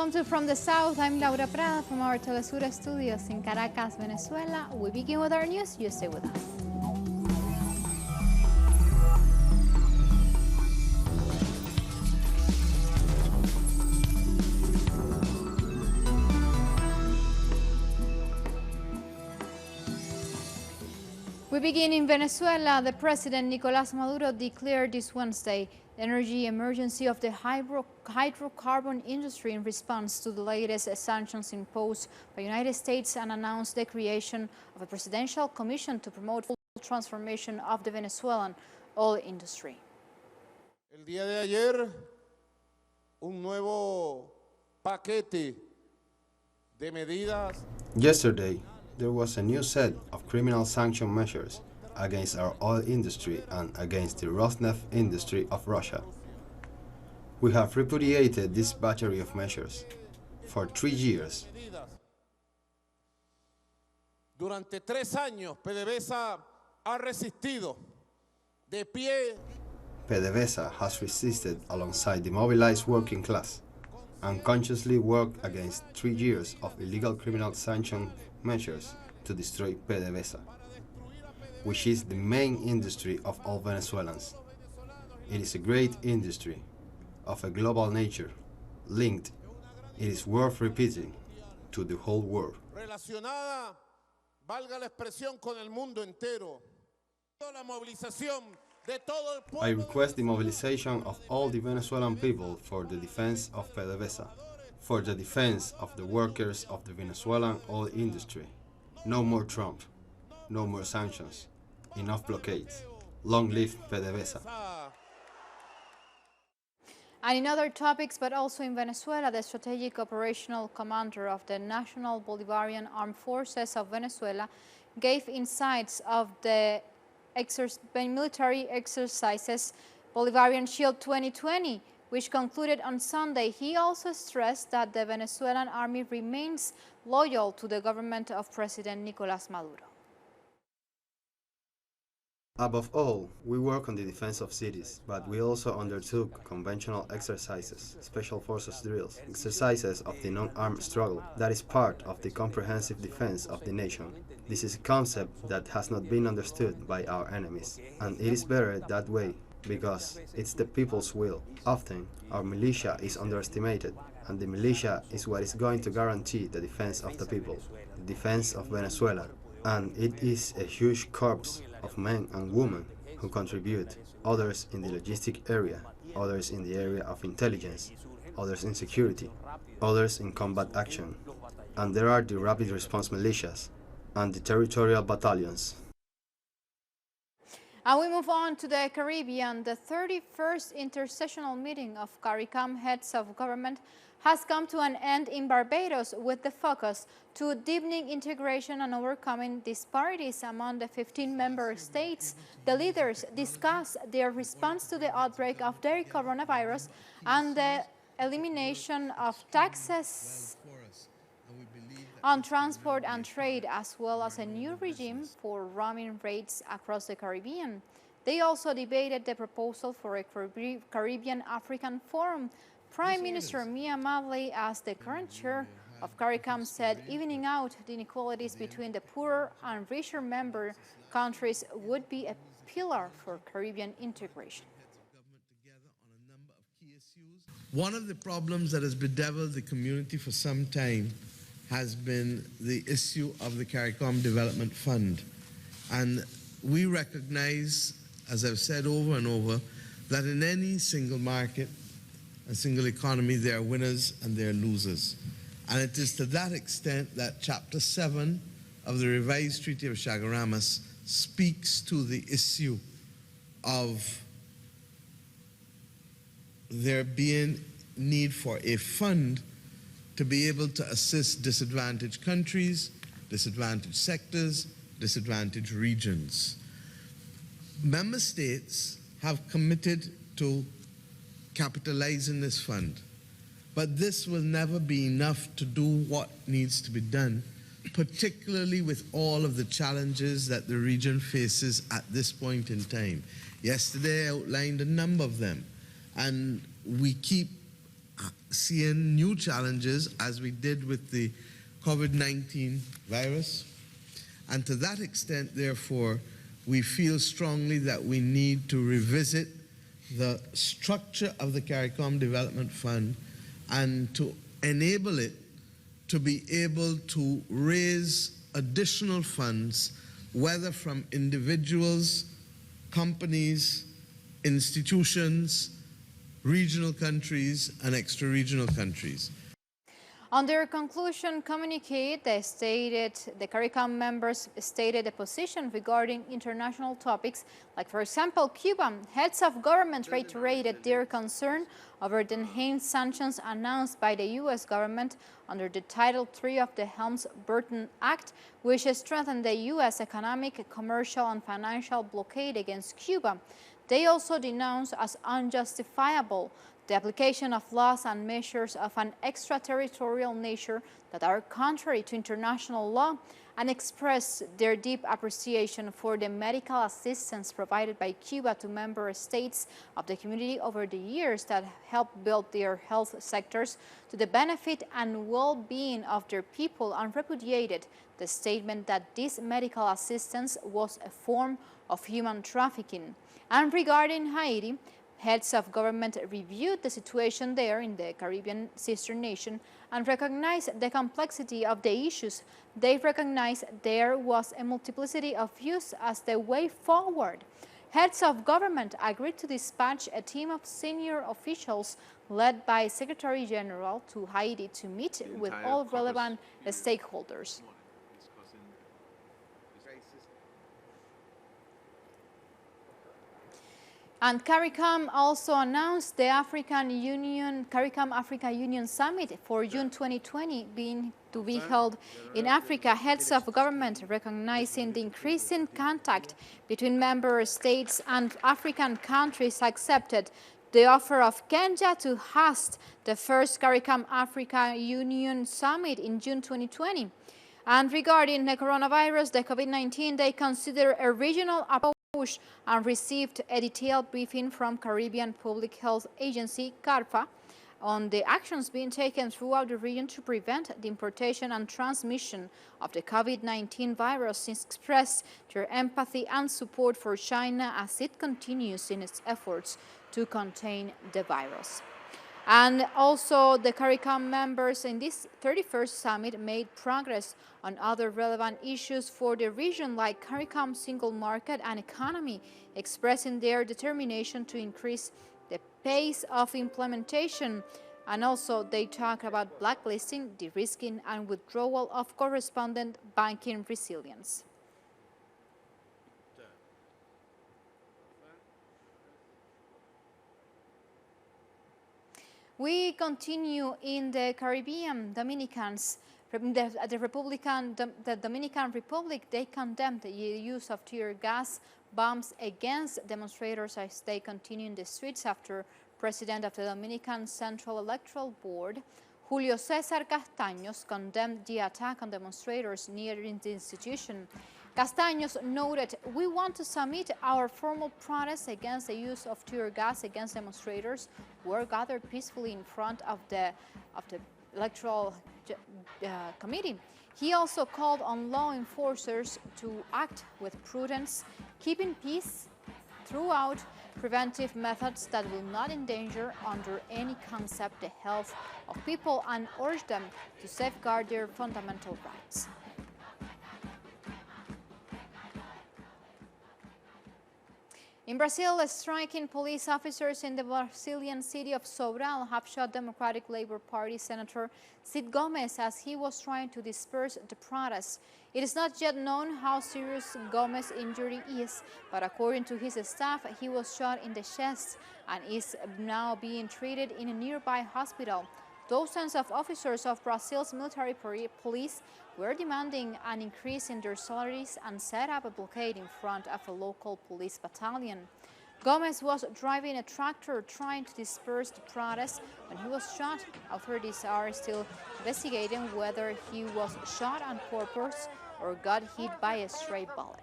Welcome to From the South. I'm Laura Prada from our Telesur studios in Caracas, Venezuela. We begin with our news. You stay with us. We begin in Venezuela. The president, Nicolás Maduro, declared this Wednesday the energy emergency of the hydrocarbon industry in response to the latest sanctions imposed by the United States and announced the creation of a presidential commission to promote full transformation of the Venezuelan oil industry. El día de ayer, un nuevo paquete de medidas. Yesterday, there was a new set of criminal sanction measures against our oil industry and against the Rosneft industry of Russia. We have repudiated this battery of measures for 3 years. Durante 3 años, PDVSA ha resistido de pie. PDVSA has resisted alongside the mobilized working class and consciously worked against 3 years of illegal criminal sanction measures to destroy PDVSA, which is the main industry of all Venezuelans. It is a great industry of a global nature, linked, it is worth repeating, to the whole world. Relacionada, valga la expresión, con el mundo entero. La movilización de todo el pueblo. I request the mobilization of all the Venezuelan people for the defense of PDVSA, for the defense of the workers of the Venezuelan oil industry. No more Trump, no more sanctions, enough blockades. Long live PDVSA. And in other topics, but also in Venezuela, the strategic operational commander of the National Bolivarian Armed Forces of Venezuela gave insights of the military exercises Bolivarian Shield 2020, which concluded on Sunday. He also stressed that the Venezuelan army remains loyal to the government of President Nicolás Maduro. Above all, we work on the defense of cities, but we also undertook conventional exercises, special forces drills, exercises of the non-armed struggle. That is part of the comprehensive defense of the nation. This is a concept that has not been understood by our enemies, and it is better that way, because it's the people's will. Often, our militia is underestimated, and the militia is what is going to guarantee the defense of the people, the defense of Venezuela. And it is a huge corps of men and women who contribute, others in the logistic area, others in the area of intelligence, others in security, others in combat action. And there are the rapid response militias and the territorial battalions. And we move on to the Caribbean. The 31st intersessional meeting of CARICOM heads of government has come to an end in Barbados with the focus to deepening integration and overcoming disparities among the 15 member states. The leaders discussed their response to the outbreak of the coronavirus and the elimination of taxes on transport and trade, as well as a new regime for roaming rates across the Caribbean. They also debated the proposal for a Caribbean African Forum. Prime Minister Mia Mottley, as the current chair of CARICOM, said evening out the inequalities between the poorer and richer member countries would be a pillar for Caribbean integration. One of the problems that has bedeviled the community for some time has been the issue of the CARICOM Development Fund. And we recognize, as I've said over and over, that in any single market, a single economy, there are winners and there are losers. And it is to that extent that Chapter 7 of the revised Treaty of Chaguaramas speaks to the issue of there being need for a fund to be able to assist disadvantaged countries, disadvantaged sectors, disadvantaged regions. Member states have committed to capitalizing this fund, but this will never be enough to do what needs to be done, particularly with all of the challenges that the region faces at this point in time. Yesterday I outlined a number of them, and we keep seeing new challenges as we did with the COVID-19 virus. And to that extent, therefore, we feel strongly that we need to revisit the structure of the CARICOM Development Fund and to enable it to be able to raise additional funds, whether from individuals, companies, institutions, regional countries, and extra-regional countries. On their conclusion communique, the CARICOM members stated a position regarding international topics, like, for example, Cuba. Heads of government reiterated their concern over the enhanced sanctions announced by the U.S. government under the Title III of the Helms-Burton Act, which strengthened the U.S. economic, commercial, and financial blockade against Cuba. They also denounced as unjustifiable the application of laws and measures of an extraterritorial nature that are contrary to international law, and expressed their deep appreciation for the medical assistance provided by Cuba to member states of the community over the years that helped build their health sectors to the benefit and well-being of their people, and repudiated the statement that this medical assistance was a form of human trafficking. And regarding Haiti, heads of government reviewed the situation there in the Caribbean sister nation and recognized the complexity of the issues. They recognized there was a multiplicity of views as the way forward. Heads of government agreed to dispatch a team of senior officials led by Secretary General to Haiti to meet with all relevant stakeholders. And CARICOM also announced the CARICOM Africa Union Summit for June 2020 to be held in Africa. Heads of government, recognizing the increasing contact between member states and African countries, accepted the offer of Kenya to host the first CARICOM Africa Union Summit in June 2020. And regarding the coronavirus, the COVID-19, they consider a regional approach and received a detailed briefing from Caribbean Public Health Agency, CARPA, on the actions being taken throughout the region to prevent the importation and transmission of the COVID-19 virus, expressed their empathy and support for China as it continues in its efforts to contain the virus. And also, the CARICOM members in this 31st summit made progress on other relevant issues for the region, like CARICOM single market and economy, expressing their determination to increase the pace of implementation. And also, they talk about blacklisting, de-risking, and withdrawal of correspondent banking resilience. We continue in the Caribbean. The Dominican Republic, they condemned the use of tear gas bombs against demonstrators as they continue in the streets after President of the Dominican Central Electoral Board, Julio César Castaños, condemned the attack on demonstrators near the institution. Castaños noted, "We want to submit our formal protest against the use of tear gas against demonstrators who are gathered peacefully in front of the Electoral Committee." He also called on law enforcers to act with prudence, keeping peace throughout preventive methods that will not endanger under any concept the health of people, and urged them to safeguard their fundamental rights. In Brazil, striking police officers in the Brazilian city of Sobral have shot Democratic Labour Party Senator Cid Gomes as he was trying to disperse the protests. It is not yet known how serious Gomes' injury is, but according to his staff, he was shot in the chest and is now being treated in a nearby hospital. Dozens of officers of Brazil's military police were demanding an increase in their salaries and set up a blockade in front of a local police battalion. Gomes was driving a tractor trying to disperse the protests when he was shot. Authorities are still investigating whether he was shot on purpose or got hit by a stray bullet.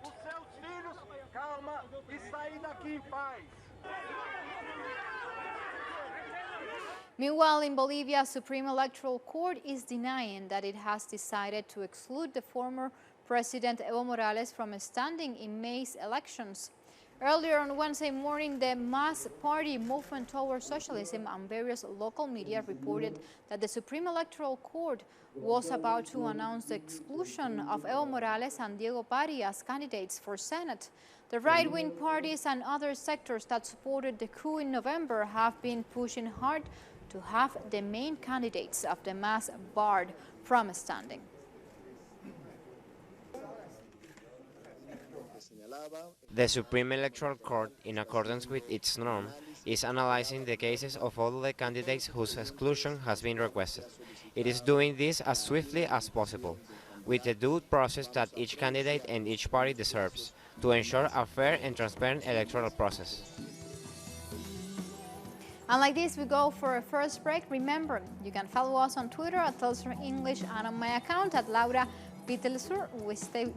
Meanwhile, in Bolivia, Supreme Electoral Court is denying that it has decided to exclude the former President Evo Morales from standing in May's elections. Earlier on Wednesday morning, the Mass Party Movement Towards Socialism and various local media reported that the Supreme Electoral Court was about to announce the exclusion of Evo Morales and Diego Pari as candidates for Senate. The right-wing parties and other sectors that supported the coup in November have been pushing hard to have the main candidates of the mass barred from standing. The Supreme Electoral Court, in accordance with its norm, is analyzing the cases of all the candidates whose exclusion has been requested. It is doing this as swiftly as possible, with the due process that each candidate and each party deserves, to ensure a fair and transparent electoral process. And like this, we go for a first break. Remember, you can follow us on Twitter at Telstra English and on my account at Laura Vitelsur.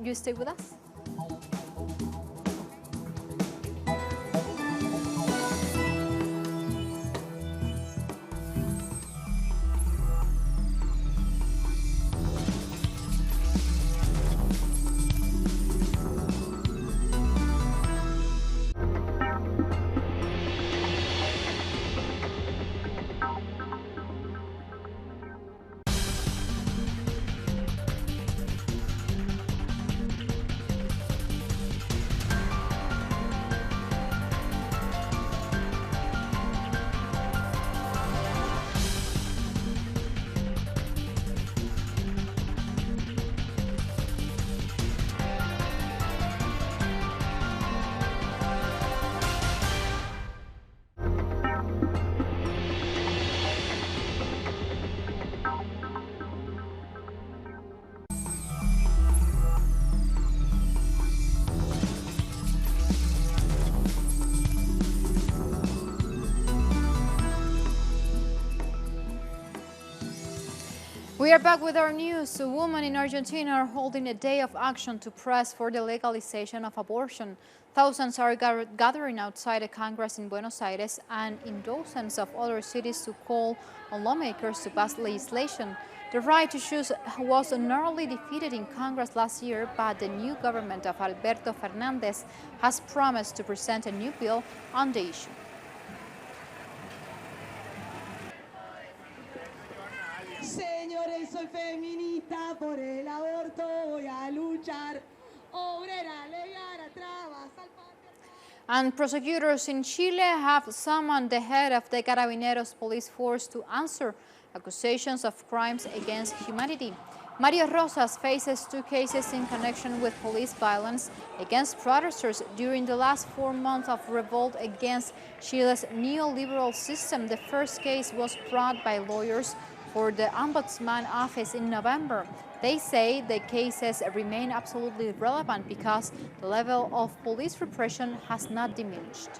You stay with us. We are back with our news. Women in Argentina are holding a day of action to press for the legalization of abortion. Thousands are gathering outside the Congress in Buenos Aires and in dozens of other cities to call on lawmakers to pass legislation. The right to choose was narrowly defeated in Congress last year, but the new government of Alberto Fernandez has promised to present a new bill on the issue. Señores, soy feminista, por el aborto voy a luchar. Obrera, legal, trabas, And prosecutors in Chile have summoned the head of the Carabineros police force to answer accusations of crimes against humanity. Mario Rosas faces 2 cases in connection with police violence against protesters during the last 4 months of revolt against Chile's neoliberal system. The first case was brought by lawyers for the Ombudsman office in November. They say the cases remain absolutely relevant because the level of police repression has not diminished.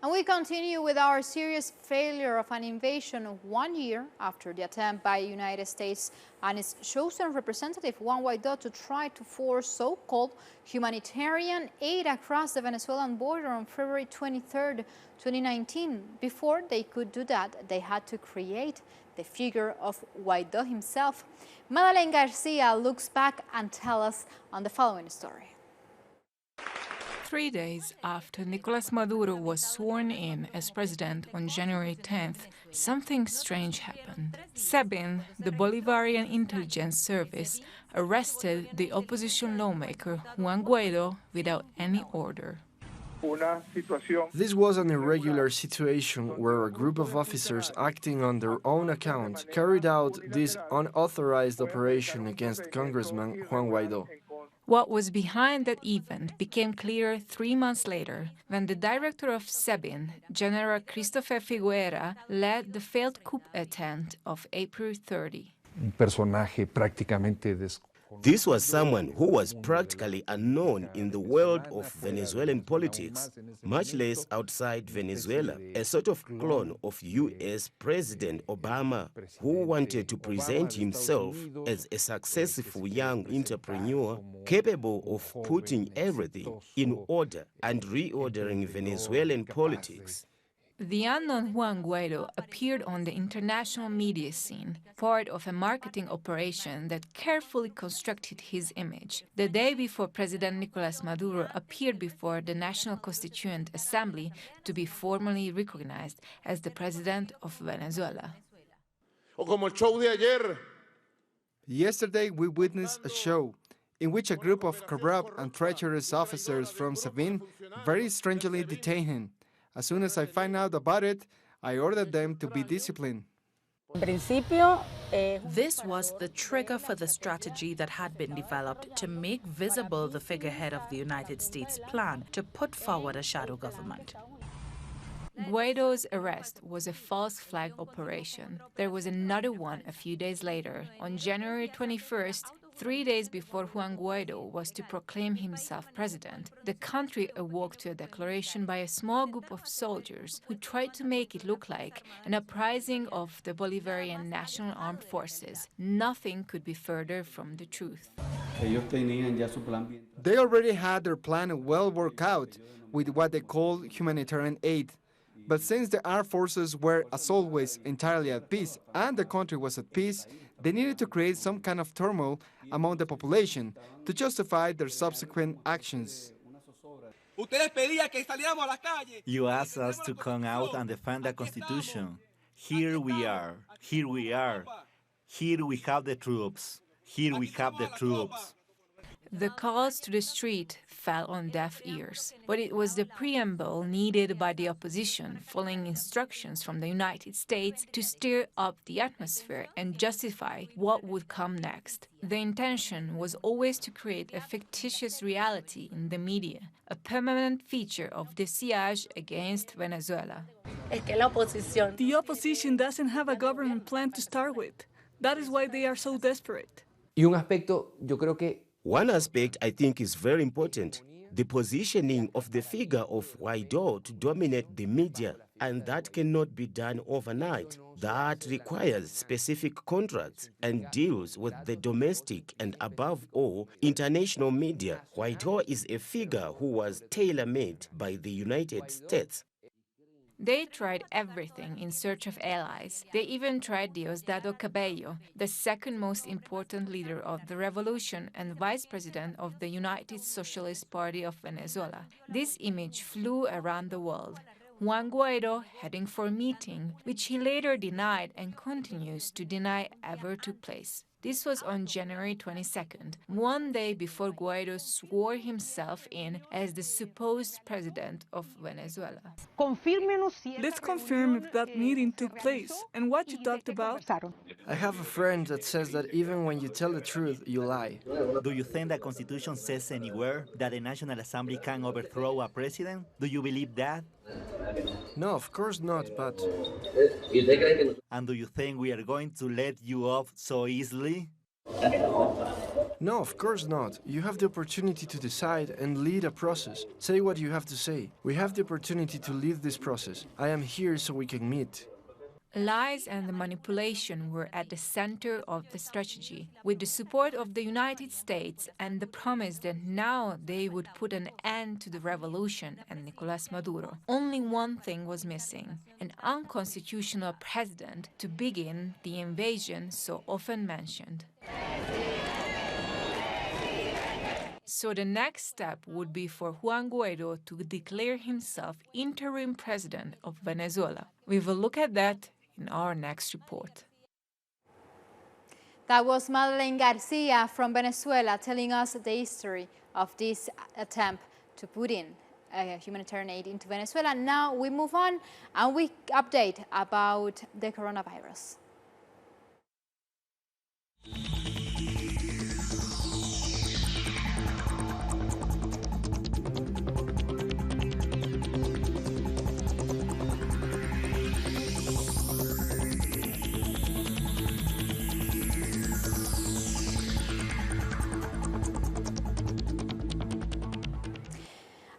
And we continue with our serious failure of an invasion 1 year after the attempt by the United States and its chosen representative Juan Guaidó to try to force so-called humanitarian aid across the Venezuelan border on February 23, 2019. Before they could do that, they had to create the figure of Guaidó himself. Madeleine Garcia looks back and tells us on the following story. 3 days after Nicolas Maduro was sworn in as president on January 10th, something strange happened. SEBIN, the Bolivarian intelligence service, arrested the opposition lawmaker Juan Guaidó without any order. This was an irregular situation where a group of officers acting on their own account carried out this unauthorized operation against Congressman Juan Guaidó. What was behind that event became clear 3 months later when the director of SEBIN, General Christopher Figuera, led the failed coup attempt of April 30. This was someone who was practically unknown in the world of Venezuelan politics, much less outside Venezuela, a sort of clone of US President Obama, who wanted to present himself as a successful young entrepreneur capable of putting everything in order and reordering Venezuelan politics. The unknown Juan Guaido appeared on the international media scene, part of a marketing operation that carefully constructed his image. The day before President Nicolas Maduro appeared before the National Constituent Assembly to be formally recognized as the President of Venezuela. Yesterday, we witnessed a show in which a group of corrupt and treacherous officers from Sabin very strangely detained him. As soon as I find out about it, I ordered them to be disciplined. This was the trigger for the strategy that had been developed to make visible the figurehead of the United States plan to put forward a shadow government. Guaido's arrest was a false flag operation. There was another one a few days later, on January 21st, 3 days before Juan Guaido was to proclaim himself president. The country awoke to a declaration by a small group of soldiers who tried to make it look like an uprising of the Bolivarian National Armed Forces. Nothing could be further from the truth. They already had their plan well worked out with what they called humanitarian aid. But since the armed forces were, as always, entirely at peace, and the country was at peace, they needed to create some kind of turmoil among the population to justify their subsequent actions. You asked us to come out and defend the Constitution. Here we are. Here we are. Here we have the troops. Here we have the troops. The calls to the street fell on deaf ears, but it was the preamble needed by the opposition, following instructions from the United States to stir up the atmosphere and justify what would come next. The intention was always to create a fictitious reality in the media, a permanent feature of the siege against Venezuela. The opposition doesn't have a government plan to start with. That is why they are so desperate. One aspect I think is very important, the positioning of the figure of Guaido to dominate the media, and that cannot be done overnight. That requires specific contracts and deals with the domestic and, above all, international media. Guaido is a figure who was tailor-made by the United States. They tried everything in search of allies. They even tried Diosdado Cabello, the second most important leader of the revolution and vice president of the United Socialist Party of Venezuela. This image flew around the world. Juan Guaido heading for a meeting, which he later denied and continues to deny ever took place. This was on January 22nd, one day before Guaido swore himself in as the supposed president of Venezuela. Let's confirm if that meeting took place and what you talked about. I have a friend that says that even when you tell the truth, you lie. Do you think the Constitution says anywhere that the National Assembly can overthrow a president? Do you believe that? No, of course not, but... And do you think we are going to let you off so easily? No, of course not. You have the opportunity to decide and lead a process. Say what you have to say. We have the opportunity to lead this process. I am here so we can meet. Lies and the manipulation were at the center of the strategy, with the support of the United States and the promise that now they would put an end to the revolution and Nicolas Maduro. Only one thing was missing, an unconstitutional president to begin the invasion so often mentioned. So the next step would be for Juan Guaido to declare himself interim president of Venezuela. We will look at that in our next report. That was Madeleine Garcia from Venezuela telling us the history of this attempt to put in humanitarian aid into Venezuela. Now we move on and we update about the coronavirus.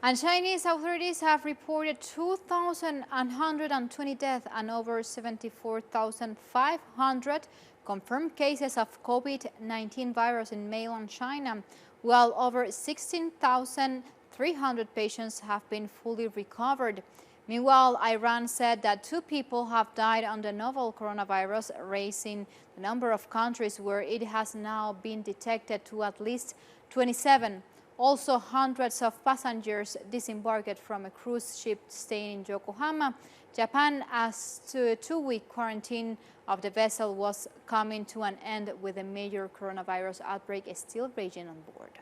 And Chinese authorities have reported 2,120 deaths and over 74,500 confirmed cases of COVID-19 virus in mainland China, while over 16,300 patients have been fully recovered. Meanwhile, Iran said that 2 people have died on the novel coronavirus, raising the number of countries where it has now been detected to at least 27. Also, hundreds of passengers disembarked from a cruise ship staying in Yokohama, Japan, as the 2-week quarantine of the vessel was coming to an end with a major coronavirus outbreak still raging on board.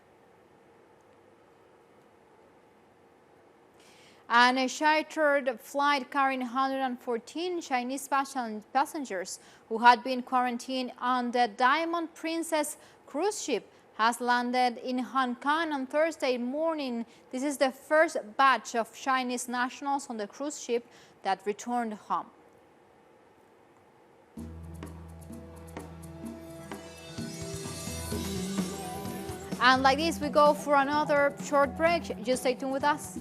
And a chartered flight carrying 114 Chinese passengers who had been quarantined on the Diamond Princess cruise ship has landed in Hong Kong on Thursday morning. This is the first batch of Chinese nationals on the cruise ship that returned home. And like this, we go for another short break. Just stay tuned with us.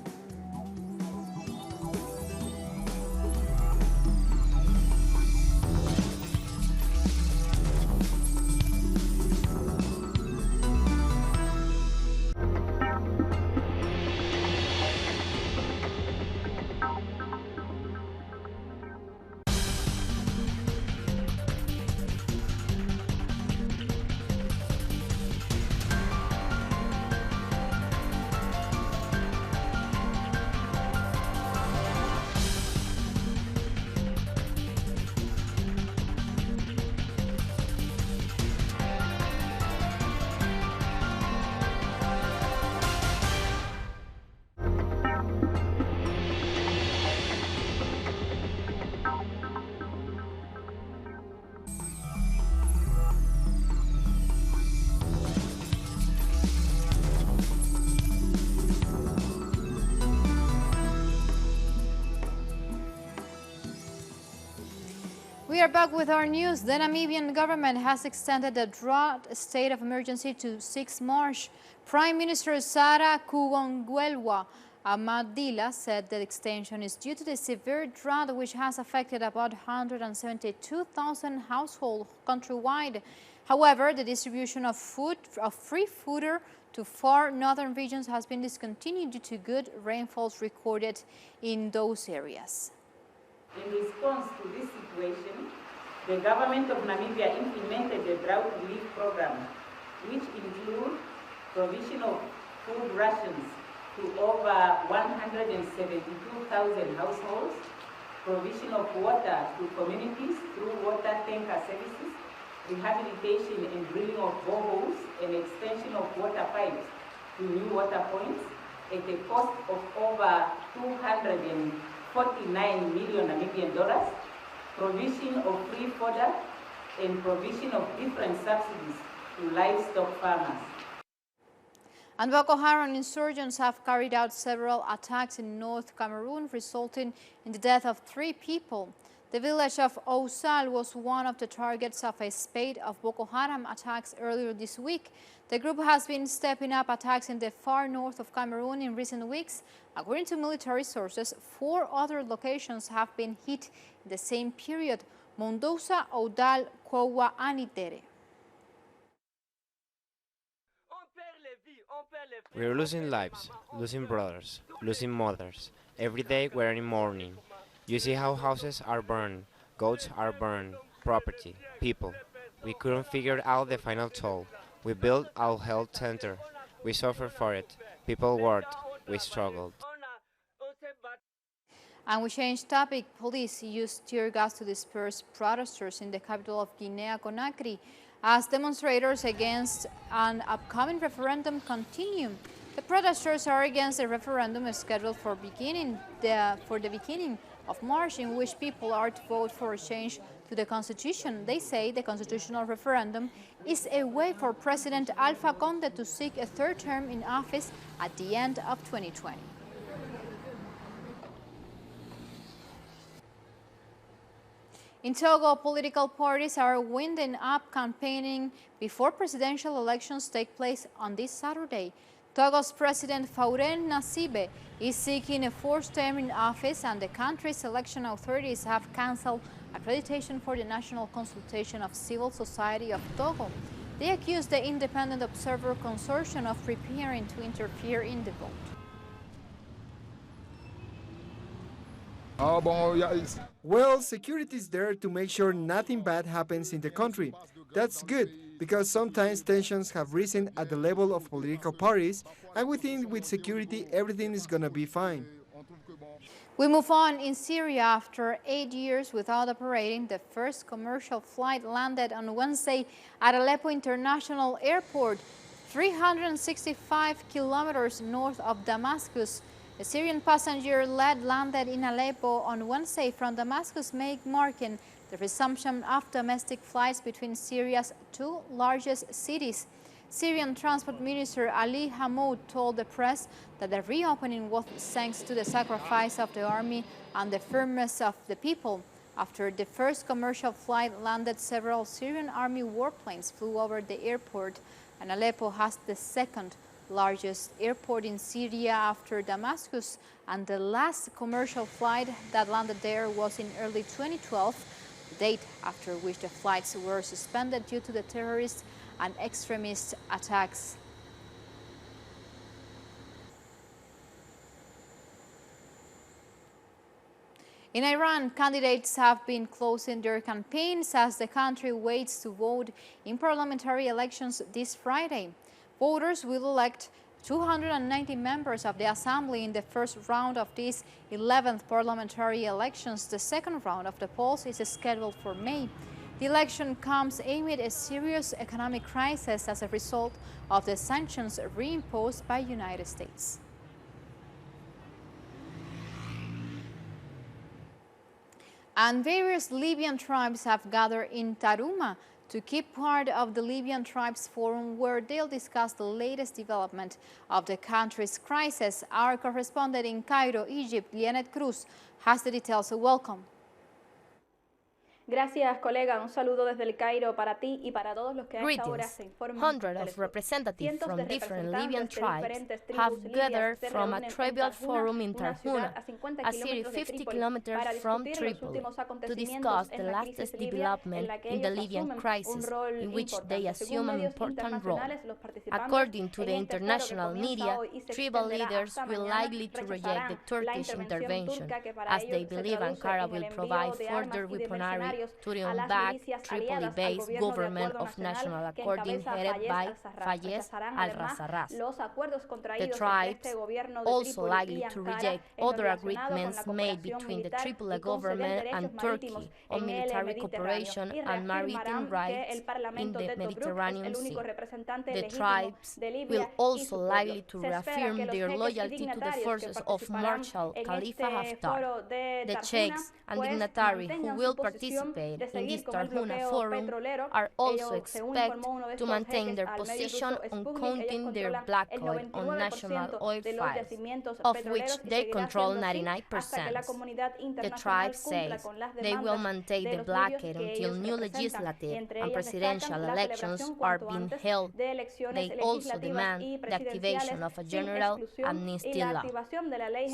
We are back with our news. The Namibian government has extended the drought state of emergency to 6 March. Prime Minister Sarah Kugongwelwa Amadila said the extension is due to the severe drought which has affected about 172,000 households countrywide. However, the distribution of free fooder to 4 northern regions has been discontinued due to good rainfalls recorded in those areas. In response to this situation, the government of Namibia implemented the drought relief program, which includes provision of food rations to over 172,000 households, provision of water to communities through water tanker services, rehabilitation and drilling of boreholes, and extension of water pipes to new water points at a cost of over 249 million Namibian dollars, provision of free fodder, and provision of different subsidies to livestock farmers. And Boko Haram insurgents have carried out several attacks in North Cameroon, resulting in the death of 3 people. The village of Ousal was one of the targets of a spate of Boko Haram attacks earlier this week. The group has been stepping up attacks in the far north of Cameroon in recent weeks. According to military sources, 4 other locations have been hit in the same period: Mondosa, Oudal, Kowa, and Itere. We are losing lives, losing brothers, losing mothers. Every day we're in mourning. You see how houses are burned, goats are burned, property, people. We couldn't figure out the final toll. We built our health center. We suffered for it. People worked. We struggled. And we change topic. Police used tear gas to disperse protesters in the capital of Guinea-Conakry as demonstrators against an upcoming referendum continue. The protesters are against the referendum scheduled for the beginning of March, in which people are to vote for a change to the constitution. They say the constitutional referendum is a way for President Alpha Conde to seek a 3rd term in office at the end of 2020. In Togo, political parties are winding up campaigning before presidential elections take place on this Saturday. Togo's President Fauré Nasibe is seeking a fourth term in office, and the country's election authorities have cancelled accreditation for the National Consultation of Civil Society of Togo. They accuse the Independent Observer Consortium of preparing to interfere in the vote. Well, security is there to make sure nothing bad happens in the country. That's good, because sometimes tensions have risen at the level of political parties, and we think with security everything is gonna be fine. We move on. In Syria, after 8 years without operating, the first commercial flight landed on Wednesday at Aleppo International Airport, 365 kilometers north of Damascus. A Syrian passenger-led landed in Aleppo on Wednesday from Damascus, marking the resumption of domestic flights between Syria's two largest cities. Syrian Transport Minister Ali Hamoud told the press that the reopening was thanks to the sacrifice of the army and the firmness of the people. After the first commercial flight landed, several Syrian army warplanes flew over the airport, and Aleppo has the second largest airport in Syria after Damascus, and the last commercial flight that landed there was in early 2012, the date after which the flights were suspended due to the terrorist and extremist attacks. In Iran, candidates have been closing their campaigns as the country waits to vote in parliamentary elections this Friday. Voters will elect 290 members of the assembly in the first round of these 11th parliamentary elections. The second round of the polls is scheduled for May. The election comes amid a serious economic crisis as a result of the sanctions reimposed by the United States. And various Libyan tribes have gathered in Taruma to keep part of the Libyan Tribes Forum, where they'll discuss the latest development of the country's crisis. Our correspondent in Cairo, Egypt, Lianet Cruz, has the details. Welcome. Gracias, colega. Un saludo desde el Cairo para ti y para todos los que a esta hora se informan. Hundreds of representatives from different Libyan tribes have gathered from a tribal forum in Tarhuna, a city 50 kilometers from Tripoli, to discuss the latest development in the Libyan crisis, in which they assume an important role. According to the international media, tribal leaders will likely to reject the Turkish intervention, as they believe Ankara will provide further weaponry to the unbacked Tripoli-based government of national according headed by FtS al-Razarras. The tribes also likely to reject other agreements made between the Tripoli government and Turkey on military cooperation and maritime rights in the Mediterranean Sea. The tribes will also likely to reaffirm their loyalty to the forces of Marshal Khalifa Haftar. The sheikhs and dignitaries who will participate in this Tarhuna forum are also expected to maintain their position on counting their black oil on national oil files, of which they control 99%. The tribe says they will maintain the blockade until new legislative and presidential elections are being held. They also demand the activation of a general amnesty law.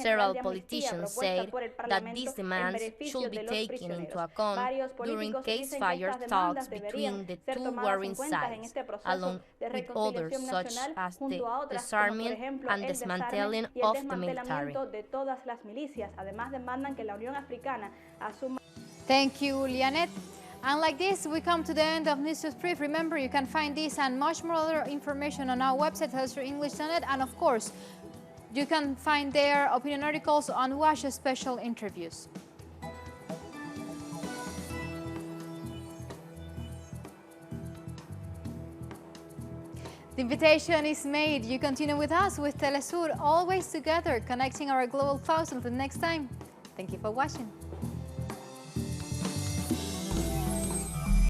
Several politicians say that these demands should be taken into account during ceasefire talks between the two warring sides, along with others such as the disarmament and dismantling of the military. Thank you, Lianet. And like this, we come to the end of News Brief. Remember, you can find this and much more other information on our website, HelsterEnglish.net, and of course, you can find there opinion articles on WASH special interviews. The invitation is made. You continue with us with Telesur, always together, connecting our global thousands. Until next time, thank you for watching.